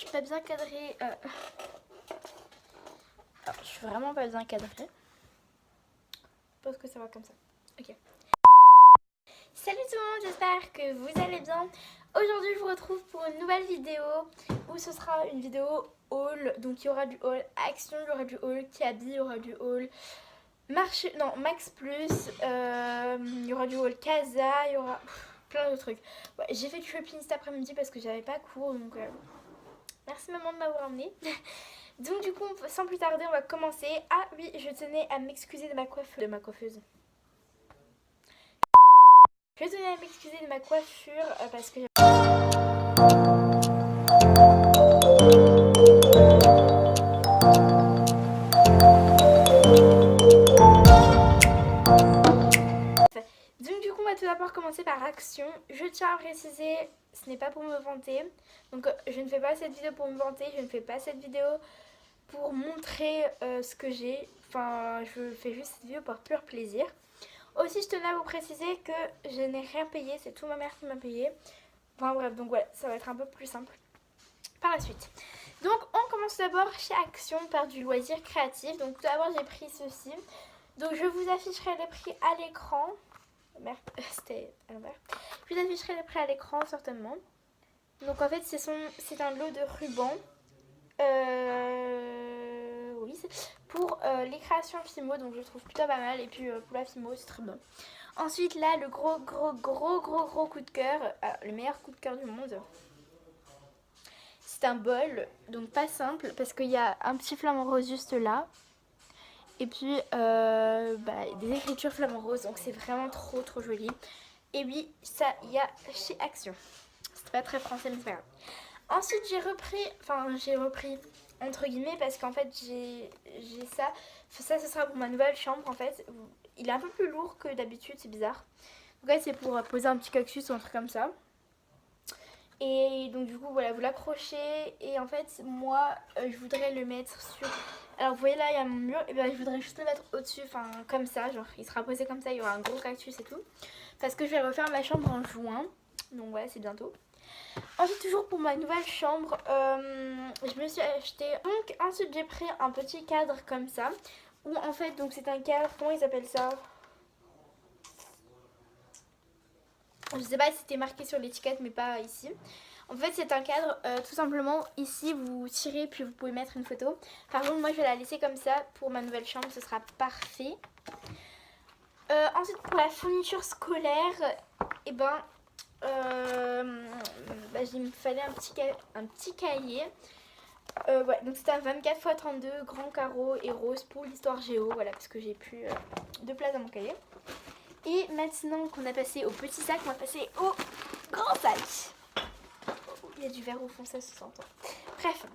suis pas bien cadrée. Alors, je suis vraiment pas bien cadrée. Je pense que ça va comme ça. Ok. Salut tout le monde, j'espère que vous allez bien. Aujourd'hui, je vous retrouve pour une nouvelle vidéo où ce sera une vidéo haul. Donc, il y aura du haul Action, il y aura du haul Kaby, il y aura du haul Marché, non, Max Plus, il y aura du haul Casa, il y aura plein de trucs. Ouais, j'ai fait du shopping cet après-midi parce que j'avais pas cours, donc merci maman de m'avoir emmenée. Donc du coup, sans plus tarder, on va commencer. Ah oui, je tenais à m'excuser de ma coiffeuse. Je tenais à m'excuser de ma coiffure parce que donc du coup, on va tout d'abord commencer par Action. Je tiens à préciser, ce n'est pas pour me vanter. Donc je ne fais pas cette vidéo pour me vanter, je ne fais pas cette vidéo pour montrer ce que j'ai. Enfin, je fais juste cette vidéo par pur plaisir. Aussi, je tenais à vous préciser que je n'ai rien payé, c'est tout ma mère qui m'a payé. Enfin bref, donc voilà, ça va être un peu plus simple par la suite. Donc on commence d'abord chez Action par du loisir créatif. Donc tout d'abord j'ai pris ceci. Donc je vous afficherai les prix à l'écran. Merde, c'était à l'envers. Je vous afficherai les prix à l'écran certainement. Donc en fait c'est un lot de rubans. Oui, pour les créations Fimo, donc je trouve plutôt pas mal. Et puis pour la Fimo, c'est très bon. Ensuite, là, le gros coup de cœur, le meilleur coup de cœur du monde. C'est un bol, donc pas simple, parce qu'il y a un petit flamant rose juste là. Et puis, des écritures flamant rose, donc c'est vraiment trop joli. Et oui, ça, il y a chez Action. C'était pas très français, mais c'est pas grave. Ensuite, j'ai repris entre guillemets parce qu'en fait j'ai ça. Ça, ce sera pour ma nouvelle chambre en fait. Il est un peu plus lourd que d'habitude, c'est bizarre. Donc là, c'est pour poser un petit cactus ou un truc comme ça. Et donc du coup, voilà, vous l'accrochez. Et en fait, moi, je voudrais le mettre sur... Alors vous voyez là, il y a mon mur. Et bien je voudrais juste le mettre au-dessus, enfin comme ça. Genre, il sera posé comme ça, il y aura un gros cactus et tout. Parce que je vais refaire ma chambre en juin. Donc voilà, c'est bientôt. Ensuite, toujours pour ma nouvelle chambre, je me suis acheté... Donc ensuite, j'ai pris un petit cadre comme ça. Où en fait, donc c'est un cadre, comment ils appellent ça? Je sais pas si c'était marqué sur l'étiquette, mais pas ici. En fait, c'est un cadre, tout simplement, ici, vous tirez, puis vous pouvez mettre une photo. Par contre, moi, je vais la laisser comme ça. Pour ma nouvelle chambre, ce sera parfait. Ensuite, pour la fourniture scolaire, il me fallait un petit cahier. Ouais, donc c'était un 24 x 32 grand carreau et rose pour l'histoire géo, voilà, parce que j'ai plus de place dans mon cahier. Et maintenant qu'on a passé au petit sac, on va passer au grand sac. Oh, il y a du verre au fond, ça se s'entend. Bref.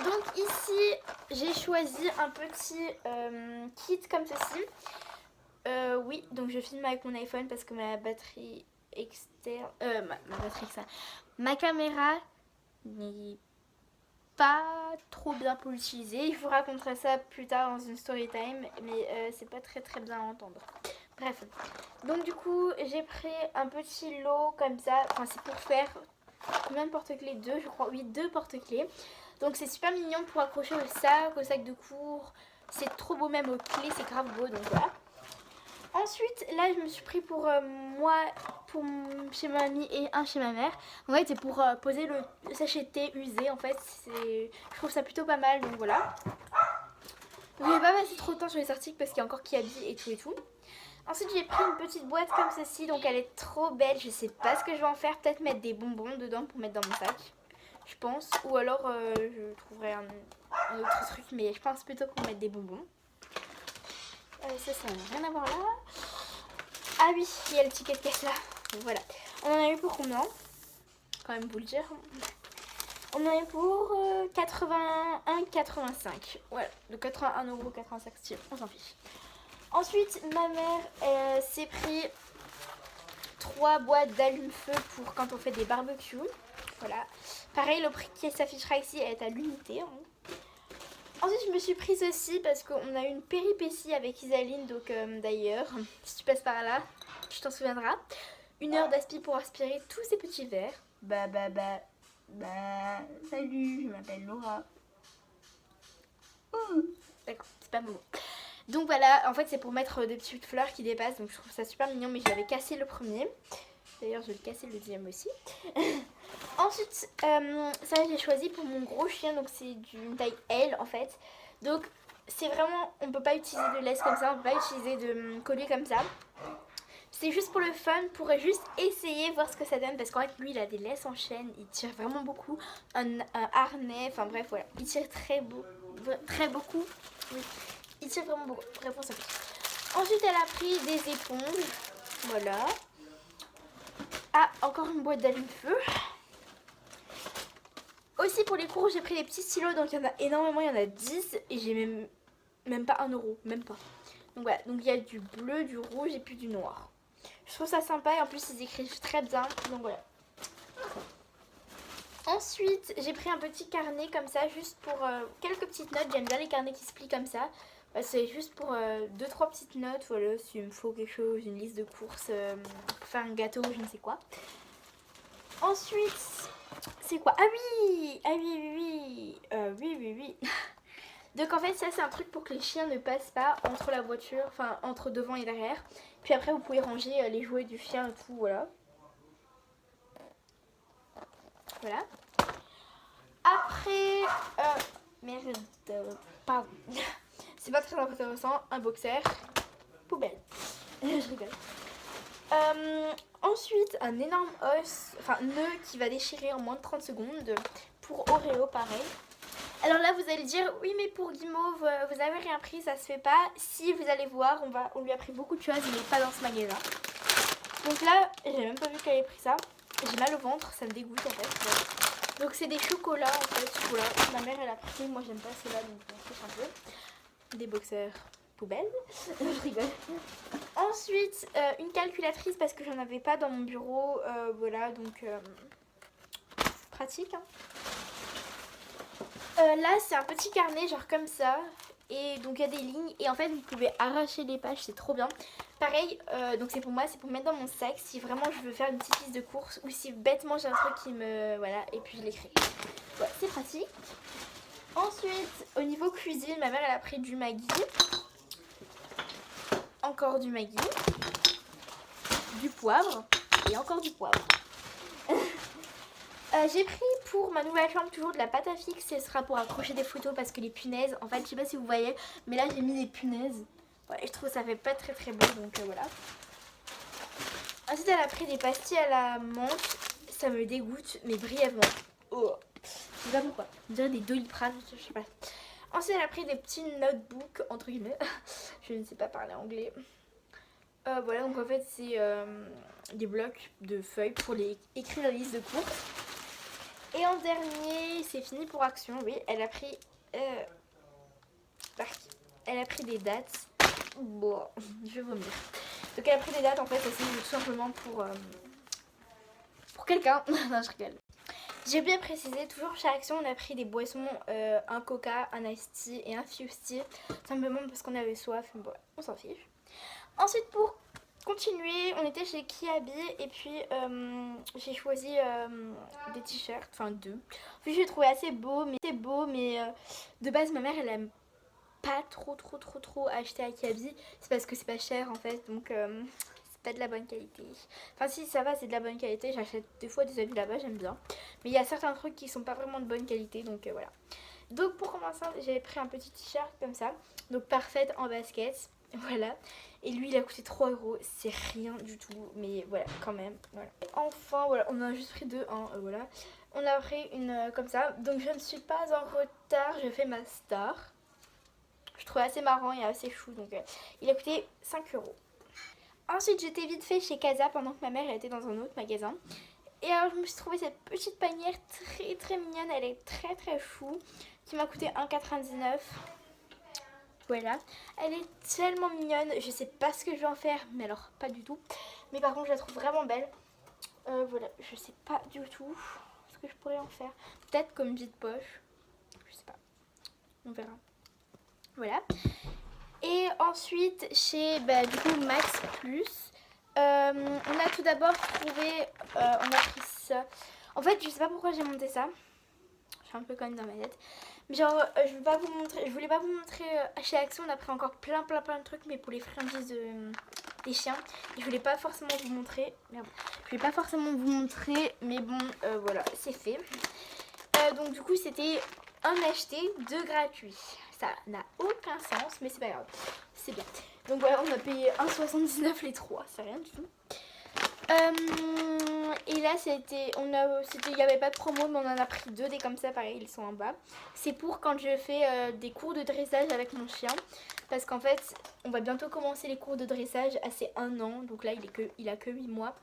Donc ici, j'ai choisi un petit kit comme ceci. Oui, donc je filme avec mon iPhone parce que ma batterie externe... ma batterie externe... Ma caméra n'est pas trop bien pour l'utiliser. Je vous raconterai ça plus tard dans une story time, mais c'est pas très bien à entendre. Bref, donc du coup j'ai pris un petit lot comme ça. Enfin, c'est pour faire combien de porte-clés? Deux, je crois. Oui, deux porte-clés. Donc c'est super mignon pour accrocher au sac de cours. C'est trop beau, même aux clés, c'est grave beau, donc voilà. Ensuite, là, je me suis pris pour moi, chez ma amie et un chez ma mère. En fait, c'est pour poser le sachet de thé usé. En fait, je trouve ça plutôt pas mal, donc voilà. Donc, je vais pas passer trop de temps sur les articles parce qu'il y a encore qui habille et tout et tout. Ensuite, j'ai pris une petite boîte comme ceci, donc elle est trop belle. Je sais pas ce que je vais en faire. Peut-être mettre des bonbons dedans pour mettre dans mon sac, je pense. Ou alors, je trouverai un autre truc, mais je pense plutôt pour mettre des bonbons. Ça n'a rien à voir là. Ah oui, il y a le ticket de caisse là. Donc voilà. On en a eu pour combien? Quand même vous le dire. On en a eu pour 81,85. Voilà. De 81,85 €. On s'en fiche. Ensuite, ma mère s'est pris 3 boîtes d'allume-feu pour quand on fait des barbecues. Voilà. Pareil, le prix qui s'affichera ici est à l'unité. Hein. Ensuite, je me suis prise aussi parce qu'on a eu une péripétie avec Isaline, donc d'ailleurs, si tu passes par là, tu t'en souviendras. 1 heure d'aspi pour aspirer tous ces petits verres. Bah, salut, je m'appelle Laura. Oh. D'accord, c'est pas mon mot. Donc voilà, en fait c'est pour mettre des petites fleurs qui dépassent, donc je trouve ça super mignon, mais je l'avais cassé le premier. D'ailleurs je vais le casser le deuxième aussi. Ensuite, ça j'ai choisi pour mon gros chien, donc c'est d'une taille L en fait. Donc c'est vraiment, on peut pas utiliser de laisse comme ça, on peut pas utiliser de collier comme ça. C'est juste pour le fun, pour juste essayer, voir ce que ça donne. Parce qu'en fait, lui, il a des laisses en chaîne. Il tire vraiment beaucoup. Un harnais. Enfin bref, voilà. Il tire très beaucoup. Oui. Il tire vraiment beaucoup. Réponse à tout. Ensuite, elle a pris des éponges. Voilà. Ah, encore une boîte d'allume-feu. Aussi, pour les cours, j'ai pris des petits stylos. Donc, il y en a énormément. Il y en a 10. Et j'ai même pas 1 euro. Même pas. Donc voilà. Donc, il y a du bleu, du rouge et puis du noir. Je trouve ça sympa et en plus ils écrivent très bien, donc voilà. Ensuite j'ai pris un petit carnet comme ça juste pour quelques petites notes. J'aime bien les carnets qui se plient comme ça. C'est juste pour 2-3 petites notes, voilà, s'il me faut quelque chose, une liste de courses, pour faire un gâteau, je ne sais quoi. Ensuite c'est quoi? Ah oui. Donc en fait ça c'est un truc pour que les chiens ne passent pas entre la voiture, enfin entre devant et derrière. Puis après vous pouvez ranger les jouets du chien et tout, voilà. Voilà. Après, merde, pardon. C'est pas très intéressant, un boxer. Poubelle. Je rigole. Ensuite un énorme os, enfin nœud qui va déchirer en moins de 30 secondes. Pour Oreo pareil. Alors là vous allez dire oui mais pour Guimauve vous avez rien pris, ça se fait pas. Si vous allez voir on lui a pris beaucoup de choses, il n'est pas dans ce magasin. Donc là j'ai même pas vu qu'elle ait pris ça. J'ai mal au ventre, ça me dégoûte en fait. Ouais. Donc c'est des chocolats en fait, voilà. Ma mère elle a pris, moi j'aime pas ceux-là donc je m'en fiche un peu. Des boxers poubelle. Je rigole. Ensuite une calculatrice parce que j'en avais pas dans mon bureau, voilà donc pratique hein. Là c'est un petit carnet genre comme ça et donc il y a des lignes et en fait vous pouvez arracher les pages, c'est trop bien. Pareil, donc c'est pour moi, c'est pour mettre dans mon sac si vraiment je veux faire une petite liste de courses ou si bêtement j'ai un truc qui me... Voilà, et puis je l'écris. Ouais, c'est pratique. Ensuite, au niveau cuisine, ma mère elle a pris du Maggi. Encore du Maggi. Du poivre. Et encore du poivre. J'ai pris pour ma nouvelle chambre toujours de la pâte à fixe. Ce sera pour accrocher des photos parce que les punaises, en fait je sais pas si vous voyez, mais là j'ai mis des punaises. Ouais, je trouve que ça fait pas très beau donc voilà. Ensuite elle a pris des pastilles à la menthe. Ça me dégoûte mais brièvement. Oh. Je sais pas pourquoi. On dirait des Doliprane, je sais pas. Ensuite elle a pris des petits notebooks entre guillemets. Je ne sais pas parler anglais. Voilà donc en fait c'est des blocs de feuilles pour écrire la liste de courses. Et en dernier c'est fini pour Action. Oui elle a pris des dates. Bon, je vais vomir. Donc elle a pris des dates en fait aussi tout simplement pour quelqu'un. Non je rigole. J'ai bien précisé, toujours chez Action on a pris des boissons, un coca, un iced tea et un Fusti. Simplement parce qu'on avait soif, bon, on s'en fiche. Ensuite pour continuer, on était chez Kiabi et puis j'ai choisi des t-shirts, enfin 2. Puis j'ai trouvé assez beau, mais de base ma mère elle aime pas trop acheter à Kiabi. C'est parce que c'est pas cher en fait, donc c'est pas de la bonne qualité. Enfin si ça va, c'est de la bonne qualité, j'achète des fois des habits là-bas, j'aime bien. Mais il y a certains trucs qui sont pas vraiment de bonne qualité, donc voilà. Donc pour commencer, j'ai pris un petit t-shirt comme ça, donc parfaite en basket. Voilà, et lui il a coûté 3 €, c'est rien du tout, mais voilà, quand même. Voilà. Et enfin, voilà, on en a juste pris 2, hein, voilà. On a pris une comme ça, donc je ne suis pas en retard, je fais ma star. Je trouvais assez marrant et assez chou, donc il a coûté 5 €. Ensuite, j'étais vite fait chez Casa pendant que ma mère elle était dans un autre magasin. Et alors, je me suis trouvé cette petite panière très mignonne, elle est très chou, qui m'a coûté 1,99 €. Voilà, elle est tellement mignonne, je sais pas ce que je vais en faire, mais alors pas du tout. Mais par contre je la trouve vraiment belle. Voilà, je sais pas du tout ce que je pourrais en faire. Peut-être comme petite poche, je sais pas, on verra. Voilà. Et ensuite chez du coup Max Plus, on a tout d'abord trouvé, on a pris ça. En fait, je sais pas pourquoi j'ai monté ça. Je suis un peu conne dans ma tête. Mais genre, je vais pas vous montrer, je voulais pas vous montrer chez Action, on a pris encore plein de trucs, mais pour les friandises des chiens. Et je voulais pas forcément vous montrer. Merde. Je voulais pas forcément vous montrer, mais bon, voilà, c'est fait. Donc du coup, c'était un acheté, deux gratuits. Ça n'a aucun sens, mais c'est pas grave. C'est bien. Donc voilà, on a payé 1,79 les trois, c'est rien du tout. Et là il n'y avait pas de promo, mais on en a pris deux des comme ça, pareil, ils sont en bas. C'est pour quand je fais des cours de dressage avec mon chien, parce qu'en fait on va bientôt commencer les cours de dressage à ses 1 an, donc là il a que 8 mois.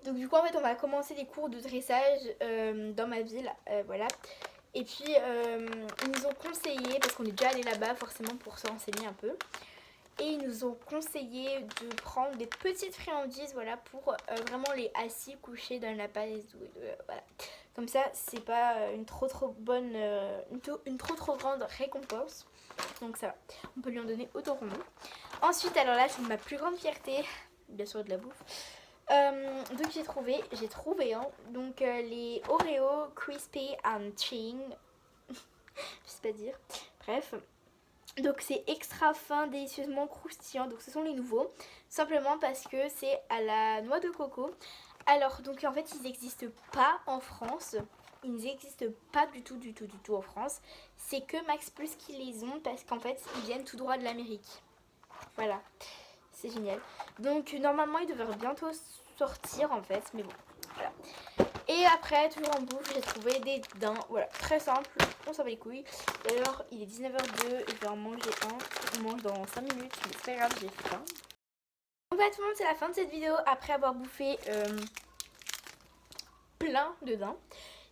Donc du coup en fait on va commencer les cours de dressage dans ma ville, voilà. Et puis ils nous ont conseillé, parce qu'on est déjà allé là-bas forcément pour se renseigner un peu. Et ils nous ont conseillé de prendre des petites friandises, voilà, pour vraiment les assis couchés dans la paille, voilà. Comme ça, c'est pas une trop bonne, une trop grande récompense. Donc ça va, on peut lui en donner autant qu'on veut. Ensuite, alors là, c'est ma plus grande fierté, bien sûr de la bouffe. Donc j'ai trouvé hein, donc les Oreo Crispy and Ching, je sais pas dire, bref. Donc c'est extra fin, délicieusement croustillant, donc ce sont les nouveaux, simplement parce que c'est à la noix de coco. Alors donc en fait ils n'existent pas en France, ils n'existent pas du tout en France, c'est que Max Plus qui les ont parce qu'en fait ils viennent tout droit de l'Amérique. Voilà, c'est génial. Donc normalement ils devraient bientôt sortir en fait, mais bon, voilà. Et après, toujours en bouffe, j'ai trouvé des daims. Voilà, très simple, on s'en bat les couilles. D'ailleurs, il est 19h02 et je vais en manger un. On mange dans 5 minutes, mais c'est pas grave, j'ai faim. Donc voilà tout le monde, c'est la fin de cette vidéo après avoir bouffé plein de daims.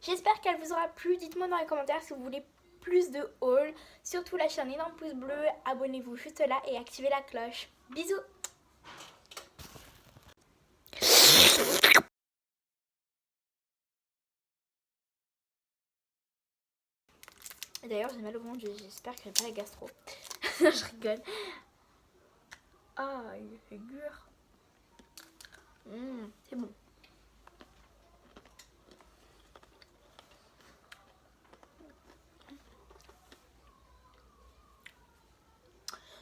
J'espère qu'elle vous aura plu. Dites-moi dans les commentaires si vous voulez plus de haul. Surtout lâchez un énorme pouce bleu, abonnez-vous juste là et activez la cloche. Bisous. D'ailleurs, j'ai mal au ventre, j'espère que j'ai pas la gastro. Je rigole. Ah, il est dur. C'est bon.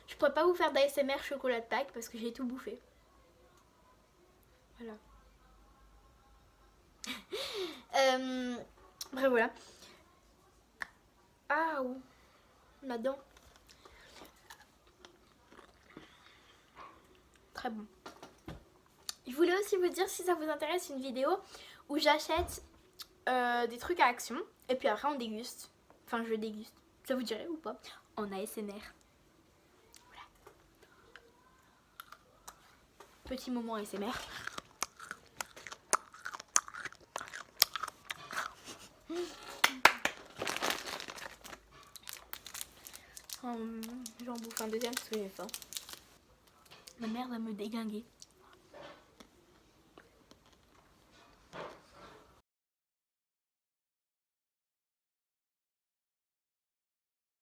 Je pourrais pas vous faire d'ASMR chocolat de Pâques parce que j'ai tout bouffé. Voilà. Bref, voilà. Ah, ou ma dent. Très bon. Je voulais aussi vous dire si ça vous intéresse une vidéo où j'achète des trucs à Action et puis après on déguste. Enfin, je déguste. Ça vous dirait ou pas? En ASMR. Voilà. Petit moment ASMR. J'en bouffe un deuxième parce que j'ai faim. Ma mère va me déglinguer.